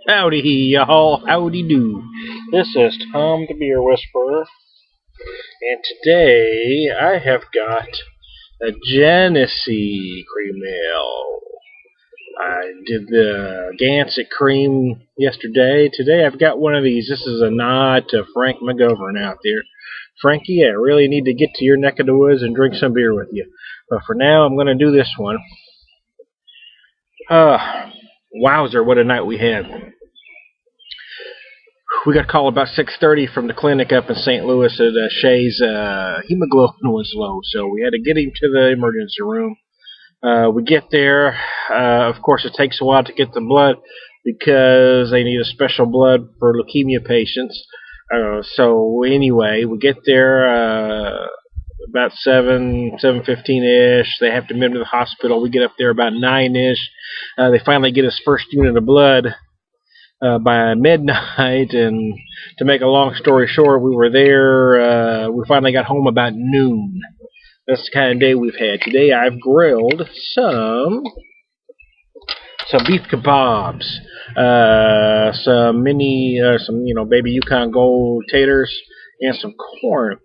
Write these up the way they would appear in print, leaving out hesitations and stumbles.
Howdy, y'all. Howdy do. This is Tom the Beer Whisperer, and today I have got a Genesee Cream Ale. I did the Genesee Cream yesterday. Today I've got one of these. This is a nod to Frank McGovern out there. Frankie, I really need to get to your neck of the woods and drink some beer with you. But for now, I'm going to do this one. Wowzer, what a night we had. We got a call about 6:30 from the clinic up in St. Louis that Shay's hemoglobin was low, so we had to get him to the emergency room. We get there. Of course, it takes a while to get the blood because they need a special blood for leukemia patients. So anyway, we get there about 7:15-ish. They have to admit him to the hospital. We get up there about 9-ish. They finally get his first unit of blood by midnight, and to make a long story short, we were there. We finally got home about noon. That's the kind of day we've had. Today I've grilled some beef kebabs, some baby Yukon Gold taters, and some corn.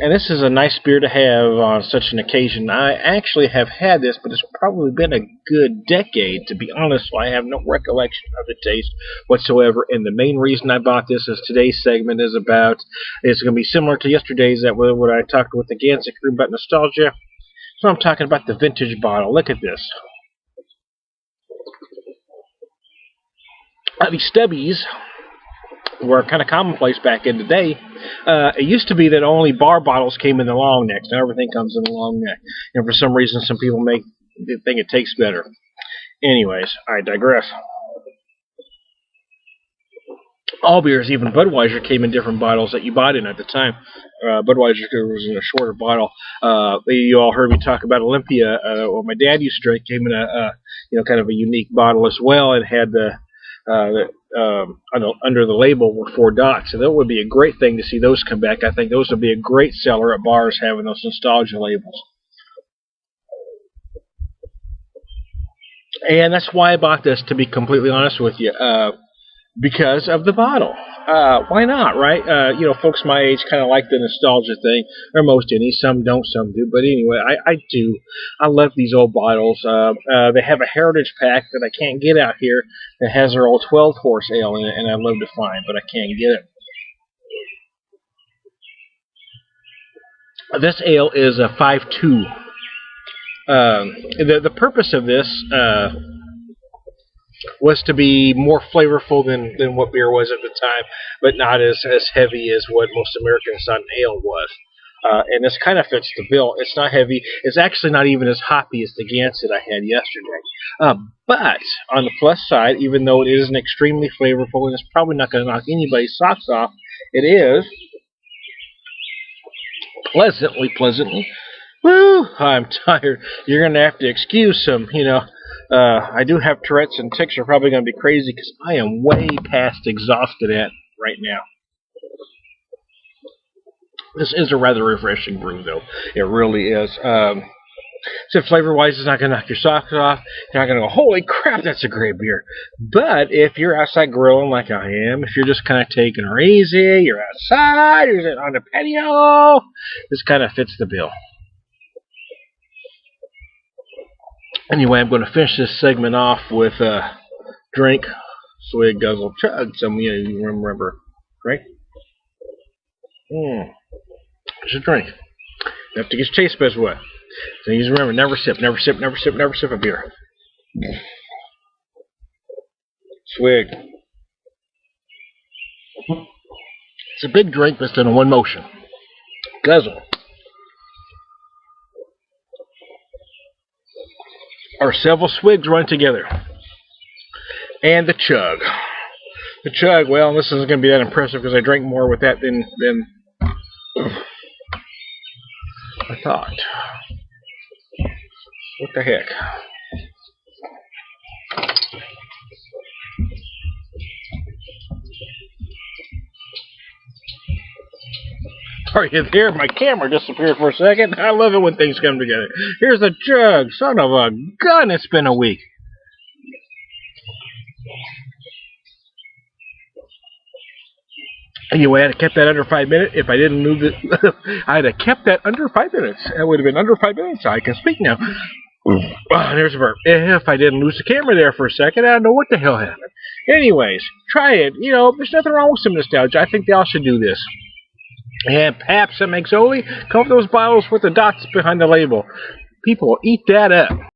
And this is a nice beer to have on such an occasion. I actually have had this, but it's probably been a good decade, to be honest, so I have no recollection of the taste whatsoever. And the main reason I bought this, as today's segment is about, is going to be similar to yesterday's, that when I talked with the Genesee Cream about nostalgia. So I'm talking about the vintage bottle. Look at this. These stubbies were kind of commonplace back in the day. It used to be that only bar bottles came in the long necks. Now everything comes in the long neck. And for some reason, some people think it tastes better. Anyways, I digress. All beers, even Budweiser, came in different bottles that you bought in at the time. Budweiser was in a shorter bottle. You all heard me talk about Olympia. What my dad used to drink came in a kind of a unique bottle as well. It had under the label were 4 dots, and that would be a great thing to see those come back. I think those would be a great seller at bars, having those nostalgia labels. And that's why I bought this, to be completely honest with you, because of the bottle. Why not, right? Folks my age kind of like the nostalgia thing, or most any. Some don't, some do. But anyway, I do. I love these old bottles. They have a heritage pack that I can't get out here that has their old 12-horse ale in it, and I'd love to find, but I can't get it. This ale is a 5.2. The purpose of this was to be more flavorful than what beer was at the time, but not as heavy as what most Americans thought an ale was. And this kind of fits the bill. It's not heavy. It's actually not even as hoppy as the Gansett I had yesterday. But on the plus side, even though it isn't extremely flavorful and it's probably not going to knock anybody's socks off, it is pleasantly. Woo! I'm tired. You're going to have to excuse some, I do have Tourette's, and tics are probably going to be crazy because I am way past exhausted right now. This is a rather refreshing brew, though. It really is. So flavor-wise, it's not going to knock your socks off. You're not going to go, holy crap, that's a great beer. But if you're outside grilling like I am, if you're just kind of taking it easy, you're outside, you're sitting on the patio, this kind of fits the bill. Anyway, I'm going to finish this segment off with drink, swig, guzzle, chug. Some of you remember, right? It's a drink. You have to get your taste buds wet. So you just remember, never sip a beer. Swig. It's a big drink, but it's done in one motion. Guzzle. Or several swigs run together. And the chug. The chug, well, this isn't going to be that impressive because I drank more with that than I thought. What the heck? Are you there? My camera disappeared for a second. I love it when things come together. Here's a jug. Son of a gun, it's been a week. Anyway, I'd have kept that under 5 minutes if I didn't move it. I'd have kept that under 5 minutes. It would have been under 5 minutes. I can speak now. There's a verb. If I didn't lose the camera there for a second, I don't know what the hell happened. Anyways, try it. You know, there's nothing wrong with some nostalgia. I think they all should do this. And Pabst MX Only, come with those bottles with the dots behind the label. People will eat that up.